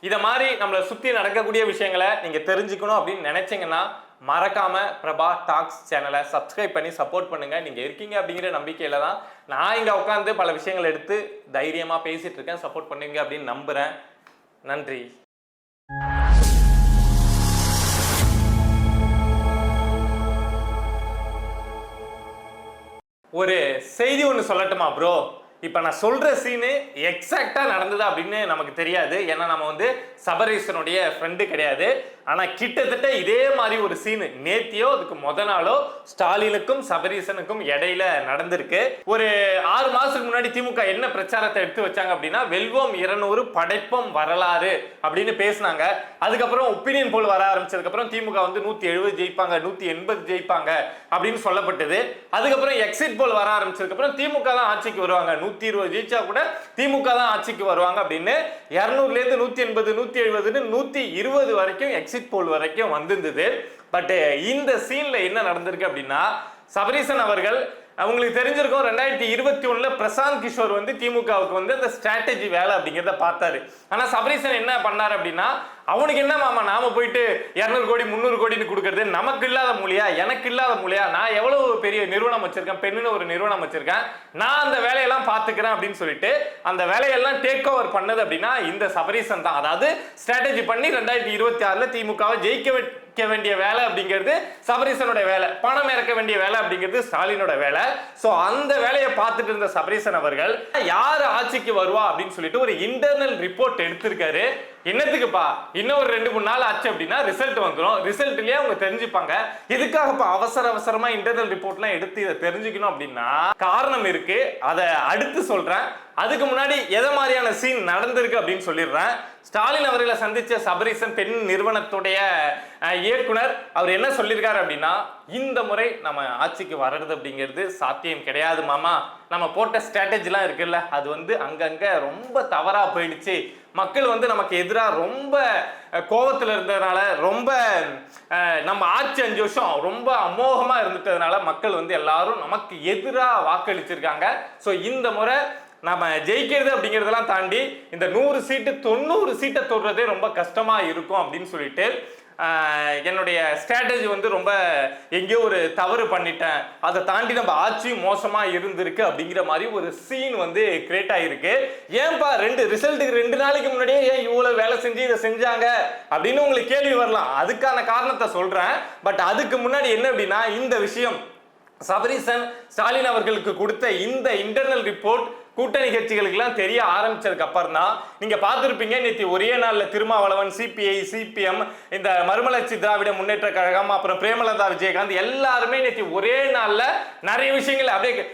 இத மாதிரி நம்மளை சுத்தி நடக்கக்கூடிய விஷயங்களை நீங்க தெரிஞ்சுக்கணும் அப்படின்னு நினைச்சீங்கன்னா மறக்காம பிரபா டாக்ஸ் சேனலை சப்ஸ்கிரைப் பண்ணி சப்போர்ட் பண்ணுங்க. நீங்க இருக்கீங்க அப்படிங்கிற நம்பிக்கையில தான் நான் இங்க உட்காந்து பல விஷயங்களை எடுத்து தைரியமா பேசிட்டு இருக்கேன். சப்போர்ட் பண்ணுவீங்க அப்படின்னு நம்புறேன். நன்றி. ஒரு செய்தி ஒன்று சொல்லட்டுமா ப்ரோ? இப்போ நான் சொல்ற சீனு எக்ஸாக்டா நடந்தது அப்படின்னு நமக்கு தெரியாது. ஏன்னா நம்ம வந்து சபரீசனுடைய ஃப்ரெண்டு கிடையாது. ஆனால் கிட்டத்தட்ட இதே மாதிரி ஒரு சீனு நேத்தியோ அதுக்கு முத நாளோ ஸ்டாலினுக்கும் சபரீசனுக்கும் இடையில நடந்திருக்கு. ஒரு 6 மாசத்துக்கு முன்னாடி திமுக என்ன பிரச்சாரத்தை எடுத்து வச்சாங்க அப்படின்னா, வெல்வோம் 200 படைப்போம் வரலாறு அப்படின்னு பேசினாங்க. அதுக்கப்புறம் ஒப்பீனியன் போல் வர ஆரம்பிச்சதுக்கப்புறம் திமுக வந்து 170 ஜெயிப்பாங்க, 180 ஜெயிப்பாங்க அப்படின்னு சொல்லப்பட்டது. அதுக்கப்புறம் எக்ஸிட் போல் வர ஆரம்பிச்சதுக்கப்புறம் திமுக தான் ஆட்சிக்கு வருவாங்க, 120 ஜெயிச்சா கூட திமுக தான் ஆட்சிக்கு வருவாங்க அப்படின்னு 200லேருந்து 180 170 120 வரைக்கும் எக்ஸிட் போல் வரைக்கும் வந்திருந்தது. பட் இந்த சீன்ல என்ன நடந்திருக்கு அப்படின்னா, சபரீசன் அவர்கள் உங்களுக்கு தெரிஞ்சிருக்கும் 2021 பிரசாந்த் கிஷோர் வந்து திமுகவுக்கு வந்து அந்த ஸ்ட்ராட்டஜி வேலை அப்படிங்கிறத பார்த்தாரு. ஆனா சபரீசன் என்ன பண்ணாரு அப்படின்னா, அவனுக்கு என்ன மாமா நாம போயிட்டு 200 கோடி 300 கோடின்னு கொடுக்கறது, நமக்கு இல்லாத மூலியா, எனக்கு இல்லாத மூலியா, நான் எவ்வளவு பெரிய நிறுவனம் வச்சிருக்கேன், பெண்ணுன்னு ஒரு நிறுவனம் வச்சிருக்கேன், நான் அந்த வேலையெல்லாம் பார்த்துக்கிறேன் அப்படின்னு சொல்லிட்டு அந்த வேலையெல்லாம் டேக் ஓவர் பண்ணது அப்படின்னா இந்த சபரீசன் தான். அதாவது ஸ்ட்ராட்டஜி பண்ணி 2026 திமுகவை ஜெயிக்க வேண்டிய வேலை அப்படிங்கிறது சபரீசனோட வேலை, பணம் இறக்க வேண்டிய வேலை அப்படிங்கிறது ஸ்டாலினோட வேலை. சோ அந்த வேலையை பார்த்துட்டு இருந்த சபரீசன் அவர்கள் யார் ஆட்சிக்கு வருவா அப்படின்னு சொல்லிட்டு ஒரு இன்டர்னல் ரிப்போர்ட் எடுத்திருக்காரு. என்னத்துக்குப்பா, இன்னும் ஒரு 2-3 நாள் ஆச்சு அப்படின்னா ரிசல்ட் வந்துடும், ரிசல்ட்லயே அவங்க தெரிஞ்சுப்பாங்க. எதுக்காகப்பா அவசரமா இன்டர்னல் ரிப்போர்ட்லாம் எடுத்து இதை தெரிஞ்சுக்கணும் அப்படின்னா காரணம் இருக்கு. அதை அடுத்து சொல்றேன். அதுக்கு முன்னாடி எதை மாதிரியான சீன் நடந்திருக்கு அப்படின்னு சொல்லிடுறேன். ஸ்டாலின் அவர்களை சந்திச்ச சபரீசன் பெண் நிறுவனத்துடைய இயக்குனர் அவர் என்ன சொல்லியிருக்காரு அப்படின்னா, இந்த முறை நம்ம ஆட்சிக்கு வர்றது அப்படிங்கிறது சாத்தியம் கிடையாது மாமா, நம்ம போட்ட ஸ்ட்ராட்டஜிலாம் இருக்குல்ல அது வந்து அங்கங்க ரொம்ப தவறா போயிடுச்சு, மக்கள் வந்து நமக்கு எதிராக ரொம்ப கோபத்தில் இருந்ததுனால, ரொம்ப நம்ம ஆட்சி 5 வருஷம் ரொம்ப அமோகமா இருந்துட்டதுனால மக்கள் வந்து எல்லாரும் நமக்கு எதிராக வாக்களிச்சிருக்காங்க. ஸோ இந்த முறை நம்ம ஜெயிக்கிறது அப்படிங்கிறதெல்லாம் தாண்டி இந்த 100 சீட்டு 90 சீட்டை தொடுறதே ரொம்ப கஷ்டமா இருக்கும் அப்படின்னு சொல்லிட்டு என்னுடைய ஸ்ட்ராட்டஜி வந்து ரொம்ப எங்கேயோ ஒரு தவறு பண்ணிட்டேன், அதை தாண்டி நம்ம ஆட்சி மோசமா இருந்திருக்கு அப்படிங்கிற மாதிரி ஒரு சீன் வந்து கிரியேட் ஆகிருக்கு. ஏன்பா ரிசல்ட்டுக்கு 2 நாளைக்கு முன்னாடியே ஏன் இவ்வளவு வேலை செஞ்சு இதை செஞ்சாங்க அப்படின்னு உங்களுக்கு கேள்வி வரலாம். அதுக்கான காரணத்தை சொல்றேன். பட் அதுக்கு முன்னாடி என்ன அப்படின்னா, இந்த விஷயம் சபரீசன் ஸ்டாலின் அவர்களுக்கு கொடுத்த இந்த இன்டர்னல் ரிப்போர்ட் கூட்டணி கட்சிகளுக்கெல்லாம் தெரிய ஆரம்பிச்சதுக்கு அப்புறம் தான் நீங்க பார்த்துருப்பீங்க, நேற்று ஒரே நாளில் திருமாவளவன், சிபிஐ, சிபிஎம், இந்த மறுமலர்ச்சி திராவிட முன்னேற்ற கழகம், அப்புறம் பிரேமலதா விஜயகாந்த் எல்லாருமே நேற்று ஒரே நாளில் நிறைய விஷயங்கள் அப்படியே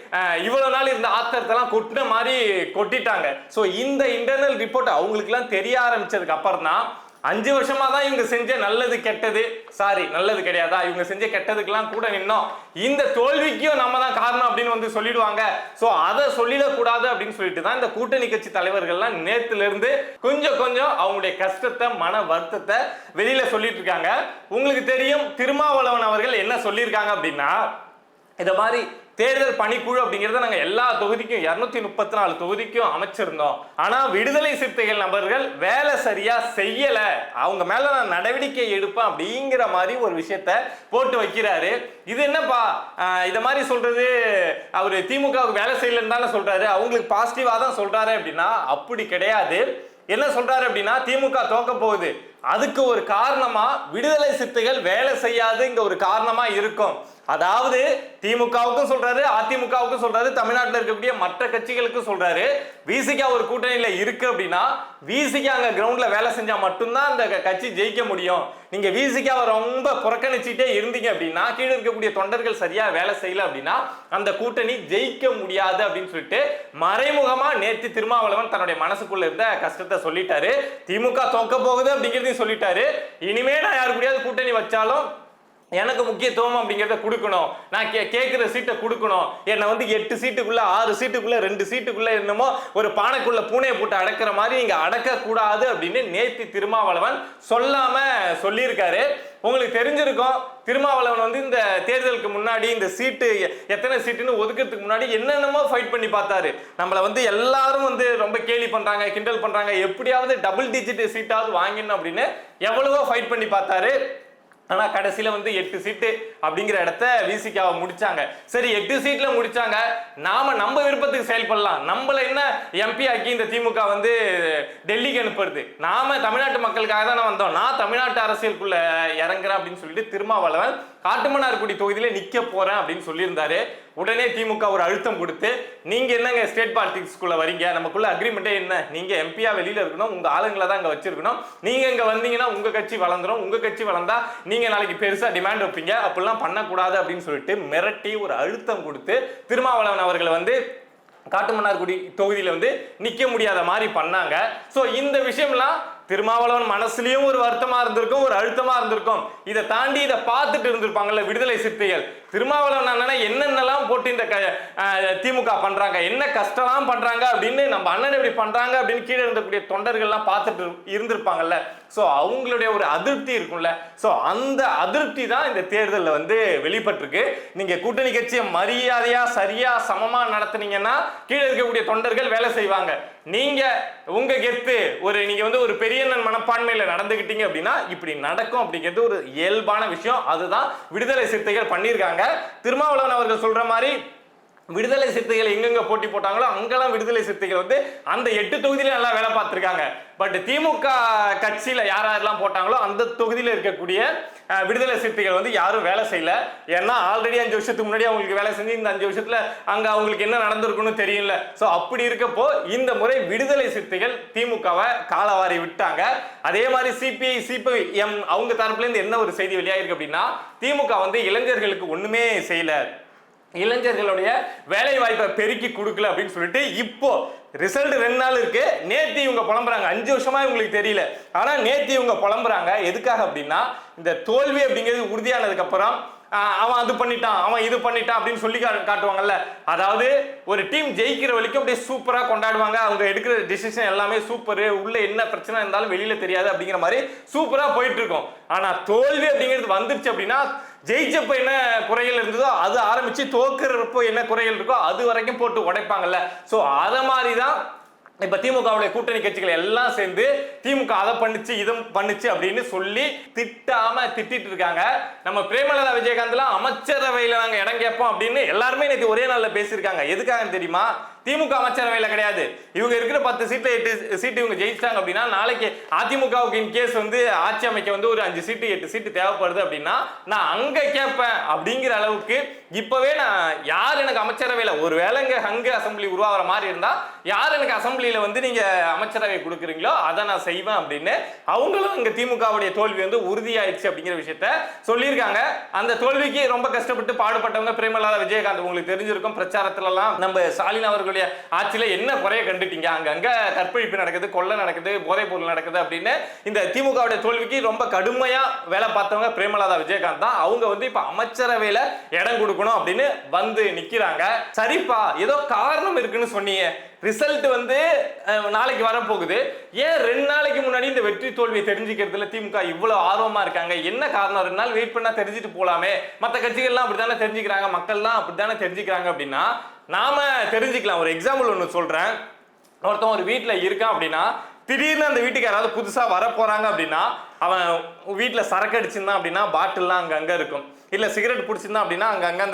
இவ்வளவு நாள் இருந்த ஆத்திரத்தெல்லாம் கொட்டின மாதிரி கொட்டிட்டாங்க. ஸோ இந்த இன்டர்னல் ரிப்போர்ட் அவங்களுக்குலாம் தெரிய ஆரம்பிச்சதுக்கு அப்புறம் தான் 5 வருஷமா தான் இவங்க செஞ்ச நல்லது கெட்டது, நல்லது கிடையாதா, இவங்க செஞ்ச கெட்டதுக்கெல்லாம் கூட நின்னோம், இந்த தோல்விக்கும் நம்ம தான் காரணம் அப்படின்னு வந்து சொல்லிடுவாங்க. சோ அதை சொல்லிடக்கூடாது அப்படின்னு சொல்லிட்டு தான் இந்த கூட்டணி கட்சி தலைவர்கள்லாம் நேத்துல இருந்து கொஞ்சம் அவங்களுடைய கஷ்டத்தை, மன வருத்தத்தை வெளியில சொல்லிட்டு இருக்காங்க. உங்களுக்கு தெரியும் திருமாவளவன் அவர்கள் என்ன சொல்லியிருக்காங்க அப்படின்னா, இத மாதிரி தேர்தல் பணிக்குழு அப்படிங்கிறத நாங்கள் எல்லா தொகுதிக்கும் 234 தொகுதிக்கும் அமைச்சிருந்தோம். ஆனால் விடுதலை சிறுத்தைகள் நபர்கள் வேலை சரியா செய்யல, அவங்க மேல நான் நடவடிக்கை எடுப்பேன் அப்படிங்கிற மாதிரி ஒரு விஷயத்த போட்டு வைக்கிறாரு. இது என்னப்பா இத மாதிரி சொல்றது, அவரு திமுகவுக்கு வேலை செய்யலன்னு தானே சொல்றாரு, அவங்களுக்கு பாசிட்டிவா தான் சொல்றாரு அப்படின்னா அப்படி கிடையாது. என்ன சொல்றாரு அப்படின்னா, திமுக தோக்க போகுது, அதுக்கு ஒரு காரணமா விடுதலை சிறுத்தைகள் வேலை செய்யாது இங்க ஒரு காரணமா இருக்கும். அதாவது திமுகவுக்கும் சொல்றாரு, அதிமுகவுக்கும் சொல்றாரு, தமிழ்நாட்டில் இருக்கக்கூடிய மற்ற கட்சிகளுக்கும் சொல்றாரு, விசிகா ஒரு கூட்டணியில இருக்கு அப்படின்னா விசிகா அங்க கிரவுண்ட்ல வேலை செஞ்சா மட்டும்தான் அந்த கட்சி ஜெயிக்க முடியும். நீங்க விசிகாவை ரொம்ப புறக்கணிச்சுட்டே இருந்தீங்க அப்படின்னா, கீழே இருக்கக்கூடிய தொண்டர்கள் சரியா வேலை செய்யல அப்படின்னா அந்த கூட்டணி ஜெயிக்க முடியாது அப்படின்னு சொல்லிட்டு மறைமுகமா நேற்று திருமாவளவன் தன்னுடைய மனசுக்குள்ள இருந்த கஷ்டத்தை சொல்லிட்டாரு. திமுக தோக்க போகுது அப்படிங்கிறதையும் சொல்லிட்டாரு. இனிமே நான் யாரு கூடயாவது கூட்டணி வச்சாலும் எனக்கு முக்கியத்துவம் அப்படிங்கிறத கொடுக்கணும், நான் கேட்கிற சீட்டை கொடுக்கணும், என்னை வந்து 8 சீட்டுக்குள்ள 6 சீட்டுக்குள்ள 2 சீட்டுக்குள்ள என்னமோ ஒரு பானைக்குள்ள பூனையை போட்டு அடக்கிற மாதிரி இங்க அடக்க கூடாது அப்படின்னு நேத்தி திருமாவளவன் சொல்லாம சொல்லியிருக்காரு. உங்களுக்கு தெரிஞ்சிருக்கும், திருமாவளவன் வந்து இந்த தேர்தலுக்கு முன்னாடி இந்த சீட்டு எத்தனை சீட்டுன்னு ஒதுக்கிறதுக்கு முன்னாடி என்னென்னமோ ஃபைட் பண்ணி பார்த்தாரு. நம்மளை வந்து எல்லாரும் வந்து ரொம்ப கேலி பண்றாங்க, கிண்டல் பண்றாங்க, எப்படியாவது டபுள் டிஜிட் சீட்டாவது வாங்கிடணும் அப்படின்னு எவ்வளவோ ஃபைட் பண்ணி பார்த்தாரு. ஆனா கடைசியில வந்து 8 சீட்டு அப்படிங்கிற இடத்த விசிகாவை முடிச்சாங்க. சரி 8 சீட்ல முடிச்சாங்க, நாம நம்ம விருப்பத்துக்கு செயல்படலாம், நம்மள என்ன எம்பி ஆக்கி இந்த திமுக வந்து டெல்லிக்கு அனுப்புறது, நாம தமிழ்நாட்டு மக்களுக்காக தானே வந்தோம், நான் தமிழ்நாட்டு அரசியலுக்குள்ள இறங்குறேன் அப்படின்னு சொல்லிட்டு திருமாவளவன் காட்டுமன்னார்குடி தொகுதியில நிக்க போறேன் அப்படின்னு சொல்லியிருந்தாரு. உடனே திமுக ஒரு அழுத்தம் கொடுத்து, நீங்க என்னங்க ஸ்டேட் பாலிடிக்ஸ்குள்ள வரீங்க, நமக்குள்ள அக்ரிமெண்டே என்ன, நீங்க எம்பியா வெளியில இருக்கணும், உங்க ஆளுங்களை தான் அங்க வச்சிருக்கணும், நீங்க இங்க வந்தீங்கன்னா உங்க கட்சி வளர்ந்துரும், உங்க கட்சி வளர்ந்தா நீங்க நாளைக்கு பெருசா டிமாண்ட் வைப்பீங்க, அப்படிலாம் பண்ணக்கூடாது அப்படின்னு சொல்லிட்டு மிரட்டி ஒரு அழுத்தம் கொடுத்து திருமாவளவன் அவர்களை வந்து காட்டுமன்னார்குடி தொகுதியில வந்து நிக்க முடியாத மாதிரி பண்ணாங்க. சோ இந்த விஷயம்லாம் திருமாவளவன் மனசுலயும் ஒரு வருத்தமா இருந்திருக்கும், ஒரு அழுத்தமா இருந்திருக்கும். இதை தாண்டி இதை பார்த்துட்டு இருந்திருப்பாங்கல்ல விடுதலை சிறுத்தைகள், திருமாவளவன் அண்ணனை என்னென்னலாம் போட்டு இந்த திமுக பண்றாங்க, என்ன கஷ்டம்லாம் பண்றாங்க அப்படின்னு, நம்ம அண்ணன் இப்படி பண்றாங்க அப்படின்னு கீழே இருந்தக்கூடிய தொண்டர்கள்லாம் பார்த்துட்டு இருந்திருப்பாங்கல்ல. ஸோ அவங்களுடைய ஒரு அதிருப்தி இருக்கும்ல, ஸோ அந்த அதிருப்தி தான் இந்த தேர்தலில் வந்து வெளிப்பட்டிருக்கு. நீங்க கூட்டணி கட்சியை மரியாதையா சரியா சமமா நடத்துனீங்கன்னா கீழே இருக்கக்கூடிய தொண்டர்கள் வேலை செய்வாங்க. நீங்க உங்க கெத்து ஒரு நீங்க வந்து ஒரு பெரியண்ணன் மனப்பான்மையில நடந்துகிட்டீங்க அப்படின்னா இப்படி நடக்கும் அப்படிங்கிறது ஒரு இயல்பான விஷயம். அதுதான் விடுதலை சிறுத்தைகள் பண்ணியிருக்காங்க. திருமாவளவன் அவர்கள் சொல்ற மாதிரி விடுதலை சிறுத்தைகள் எங்கெங்க போட்டி போட்டாங்களோ அங்கெல்லாம் விடுதலை சிறுத்தைகள் வந்து அந்த 8 தொகுதியில நல்லா வேலை பார்த்திருக்காங்க. பட் திமுக கட்சியில யாரெல்லாம் போட்டாங்களோ அந்த தொகுதியில இருக்கக்கூடிய விடுதலை சிறுத்தைகள் வந்து யாரும் வேலை செய்யல. ஏன்னா ஆல்ரெடி 5 வருஷத்துக்கு முன்னாடி அவங்களுக்கு வேலை செஞ்சு இந்த 5 வருஷத்துல அங்க அவங்களுக்கு என்ன நடந்திருக்குன்னு தெரியல. சோ அப்படி இருக்கப்போ இந்த முறை விடுதலை சிறுத்தைகள் திமுகவை காலவாரி விட்டாங்க. அதே மாதிரி சிபிஐ சிபிஎம் அவங்க தரப்புல இருந்து என்ன ஒரு செய்தி வெளியாயிருக்கு அப்படின்னா, திமுக வந்து இளைஞர்களுக்கு ஒண்ணுமே செய்யல, இளைஞர்களுடைய வேலை வாய்ப்பை பெருக்கி கொடுக்கல அப்படின்னு சொல்லிட்டு இப்போ ரிசல்ட் 2 நாள் இருக்கு. நேத்தி இவங்க புலம்புறாங்க, 5 வருஷமா இவங்களுக்கு தெரியல, ஆனா நேத்தி இவங்க புலம்புறாங்க. எதுக்காக அப்படின்னா, இந்த தோல்வி அப்படிங்கிறது உறுதியானதுக்கு அப்புறம் அவன் அது பண்ணிட்டான், அவன் இது பண்ணிட்டான் அப்படின்னு சொல்லி காட்டுவாங்கல்ல. அதாவது ஒரு டீம் ஜெயிக்கிற வரைக்கும் அப்படியே சூப்பரா கொண்டாடுவாங்க, அவங்க எடுக்கிற டிசிஷன் எல்லாமே சூப்பர், உள்ள என்ன பிரச்சனை இருந்தாலும் வெளியில தெரியாது அப்படிங்கிற மாதிரி சூப்பரா போயிட்டு இருக்கும். ஆனா தோல்வி அப்படிங்கிறது வந்துருச்சு அப்படின்னா, ஜெயிச்சப்ப என்ன குறைகள் இருந்ததோ அது ஆரம்பிச்சு தோக்குறப்போ என்ன குறைகள் இருக்கோ அது வரைக்கும் போட்டு உடைப்பாங்கல்ல. சோ அத மாதிரிதான் இப்ப திமுகவுடைய கூட்டணி கட்சிகள் எல்லாம் சேர்ந்து திமுக அதை பண்ணுச்சு இதை பண்ணுச்சு அப்படின்னு சொல்லி திட்டிட்டு இருக்காங்க. நம்ம பிரேமலதா விஜயகாந்த்லாம் அமைச்சரவையில நாங்க இடம் கேட்போம் அப்படின்னு எல்லாருமே நேற்று ஒரே நாள்ல பேசியிருக்காங்க. எதுக்காக தெரியுமா? திமுக அமைச்சரவையில கிடையாது, இவங்க இருக்கிற 10 சீட்ல 8 சீட்டு இவங்க ஜெயிச்சிட்டாங்க அப்படின்னா நாளைக்கு அதிமுகவுக்கு இன் கேஸ் வந்து ஆட்சி அமைக்க வந்து ஒரு 5 சீட்டு 8 சீட்டு தேவைப்படுது அப்படின்னா நான் அங்க கேட்பேன் அப்படிங்கிற அளவுக்கு இப்பவே நான் யார் எனக்கு அமைச்சரவையில ஒரு வேலைங்க ஹங்கு அசம்பிளி உருவாகிற மாதிரி இருந்தா யார் எனக்கு அசம்பிளியில வந்து நீங்க அமைச்சரவை கொடுக்குறீங்களோ அதை நான் செய்வேன் அப்படின்னு அவங்களும் இங்க திமுகவுடைய தோல்வி வந்து உறுதியாயிடுச்சு அப்படிங்கிற விஷயத்த சொல்லியிருக்காங்க. அந்த தோல்விக்கு ரொம்ப கஷ்டப்பட்டு பாடுபட்டவங்க பிரேமலதா விஜயகாந்த். உங்களுக்கு தெரிஞ்சிருக்கும், பிரச்சாரத்துல எல்லாம் நம்ம ஸ்டாலின் அவர்களுடைய ஆட்சியில என்ன குறைய கண்டுட்டீங்க, அங்கங்க கற்பழிப்பு நடக்குது, கொள்ளை நடக்குது, போதைப் பொருள் நடக்குது அப்படின்னு இந்த திமுகவுடைய தோல்விக்கு ரொம்ப கடுமையா வேலை பார்த்தவங்க பிரேமலதா விஜயகாந்த் தான். அவங்க வந்து இப்ப அமைச்சரவையில இடம் கொடுக்கணும் அப்படின்னு வந்து நிக்கிறாங்க. சரிப்பா, ஏதோ காரணம் இருக்குன்னு சொன்னீங்க, ரிசல்ட் வந்து நாளைக்கு வரப்போகுது, ஏன் 2 நாளைக்கு முன்னாடி இந்த வெற்றி தோல்வியை தெரிஞ்சுக்கிறதுல திமுக இவ்வளவு ஆர்வமா இருக்காங்க? என்ன காரணம்? 2 நாள் வெயிட் பண்ணா தெரிஞ்சுட்டு போலாமே, மற்ற கட்சிகள்லாம் அப்படித்தானே தெரிஞ்சுக்கிறாங்க, மக்கள்லாம் அப்படித்தானே தெரிஞ்சுக்கிறாங்க அப்படின்னா நாம தெரிஞ்சுக்கலாம். ஒரு எக்ஸாம்பிள் ஒன்று சொல்றேன். ஒருத்தன் ஒரு வீட்டுல இருக்கான் அப்படின்னா திடீர்னு அந்த வீட்டுக்கு யாராவது புதுசா வர போறாங்க அப்படின்னா அவன் வீட்டுல சரக்கு அடிச்சிருந்தான் அப்படின்னா பாட்டில்லாம் அங்கங்க இருக்கும், இல்ல சிகரெட் பிடிச்சிருந்தான் அப்படின்னா அங்கங்க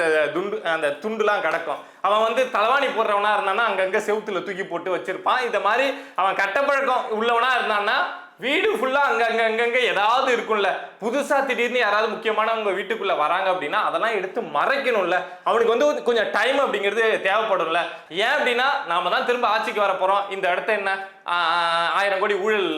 அந்த துண்டுலாம் கிடக்கும். அவன் வந்து தலவாணி போடுறவனா இருந்தான்னா அங்கங்க செவுத்துல தூக்கி போட்டு வச்சிருப்பான். இந்த மாதிரி அவன் கட்டப்பழக்கம் உள்ளவனா இருந்தான்னா வீடு ஃபுல்லா அங்கங்க ஏதாவது இருக்கும்ல. புதுசா திடீர்னு யாராவது முக்கியமானவங்க வீட்டுக்குள்ள வராங்க அப்படின்னா அதெல்லாம் எடுத்து மறைக்கணும்ல. அவனுக்கு வந்து கொஞ்சம் டைம் அப்படிங்கிறது தேவைப்படும்ல. ஏன் அப்படின்னா நாம தான் திரும்ப ஆட்சிக்கு வர போறோம், இந்த இடத்த என்ன 1000 கோடி ஊழல்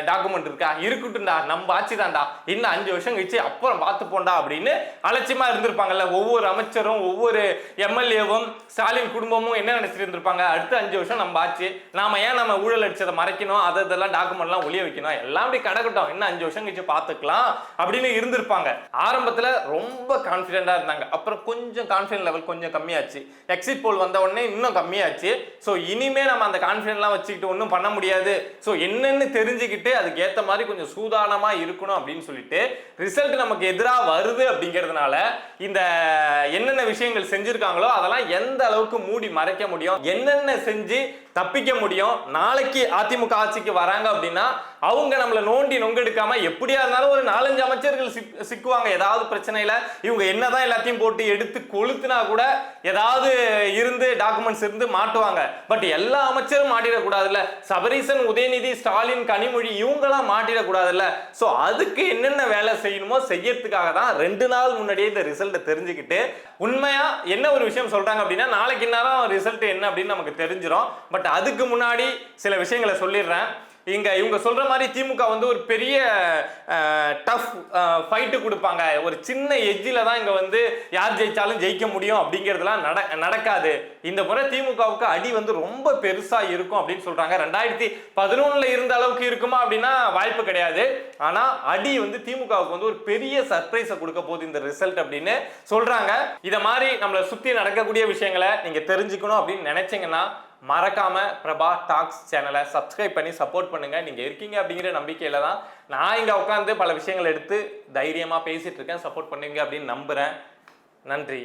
டாக்குமெண்ட் இருக்கா, இருக்கட்டும்டா நம்ம ஆட்சி தான்டா, இன்னும் 5 வருஷம் கழிச்சு அப்புறம் பார்த்து போண்டா அப்படின்னு அலட்சியமா இருந்திருப்பாங்கல்ல. ஒவ்வொரு அமைச்சரும் ஒவ்வொரு எம்எல்ஏவும் ஸ்டாலின் குடும்பமும் என்ன நினைச்சிட்டு இருந்திருப்பாங்க, அடுத்த 5 வருஷம் நம்ம ஆட்சி, நாம ஏன் நம்ம ஊழல் அடிச்சதை மறைக்கணும், அதெல்லாம் டாக்குமெண்ட்லாம் ஒளிய வைக்கணும், எல்லாம் அப்படி கிடக்கட்டும், இன்னும் 5 வருஷம் கழிச்சு பார்த்துக்கலாம் அப்படின்னு இருந்திருப்பாங்க. ஆரம்பத்துல ரொம்ப கான்ஃபிடென்டா இருந்தாங்க, அப்புறம் கொஞ்சம் கான்ஃபிடன்ட் லெவல் கொஞ்சம் கம்மியாச்சு. எக்ஸிட் போல் வந்த உடனே இன்னும் கம்மியாச்சு. ஸோ இனிமே நம்ம அந்த கான்ஃபிடென்ட்லாம் வச்சுக்கிட்டு ஒன்றும் பண்ண முடியாது. ஸோ என்னன்னு தெரிஞ்சுக்கிட்டு அதுக்கு ஏற்ற மாதிரி கொஞ்சம் சூதானமா இருக்கணும் அப்படின்னு சொல்லிட்டு ரிசல்ட் நமக்கு எதிராக வருது அப்படிங்கிறதுனால இந்த என்னென்ன விஷயங்கள் செஞ்சிருக்காங்களோ அதெல்லாம் எந்த அளவுக்கு மூடி மறைக்க முடியும், என்னென்ன செஞ்சு தப்பிக்க முடியும், நாளைக்கு அதிமுக ஆட்சிக்கு வராங்க அப்படின்னா அவங்க நம்மளை நோண்டி நொங்கெடுக்காம எப்படியா இருந்தாலும் ஒரு 4-5 அமைச்சர்கள் சிக்குவாங்க ஏதாவது பிரச்சனையில. இவங்க என்னதான் எல்லாத்தையும் போட்டு எடுத்து கொளுத்துனா கூட ஏதாவது இருந்து டாக்குமெண்ட்ஸ் இருந்து மாட்டுவாங்க. பட் எல்லா அமைச்சரும் மாட்டிடக்கூடாதுல்ல, சபரீசன், உதயநிதி, ஸ்டாலின், கனிமொழி இவங்கெல்லாம் மாட்டிடக்கூடாதுல்ல. ஸோ அதுக்கு என்னென்ன வேலை செய்யணுமோ செய்யறதுக்காக தான் 2 நாள் முன்னாடியே இந்த ரிசல்ட்டை தெரிஞ்சுக்கிட்டு உண்மையா என்ன ஒரு விஷயம் சொல்றாங்க அப்படின்னா நாளைக்கு நேரம் ரிசல்ட் என்ன அப்படின்னு நமக்கு தெரிஞ்சிடும். பட் அதுக்கு முன்னாடி சில விஷயங்களை சொல்லிடுறேன். இவங்க சொல்ற மாதிரி திமுக வந்து ஒரு பெரிய டஃப் ஃபைட்டு கொடுப்பாங்க, ஒரு சின்ன எட்ஜில தான் இங்க வந்து யார் ஜெயிச்சாலும் ஜெயிக்க முடியும் அப்படிங்கிறதுலாம் நடக்காது. இந்த முறை திமுகவுக்கு அடி வந்து ரொம்ப பெருசா இருக்கும் அப்படின்னு சொல்றாங்க. 2011 இருந்த அளவுக்கு இருக்குமா அப்படின்னா வாய்ப்பு கிடையாது. ஆனா அடி வந்து திமுகவுக்கு வந்து ஒரு பெரிய சர்ப்ரைஸை கொடுக்க போகுது இந்த ரிசல்ட் அப்படின்னு சொல்றாங்க. இத மாதிரி நம்மளை சுத்தி நடக்கக்கூடிய விஷயங்களை நீங்க தெரிஞ்சுக்கணும் அப்படின்னு நினைச்சீங்கன்னா மறக்காம பிரபா டாக்ஸ் சேனலை சப்ஸ்கிரைப் பண்ணி சப்போர்ட் பண்ணுங்க. நீங்க இருக்கீங்க அப்படிங்கிற நம்பிக்கையில தான் நான் இங்க உட்காந்து பல விஷயங்களை எடுத்து தைரியமா பேசிட்டு இருக்கேன். சப்போர்ட் பண்ணுங்க அப்படின்னு நம்புறேன். நன்றி.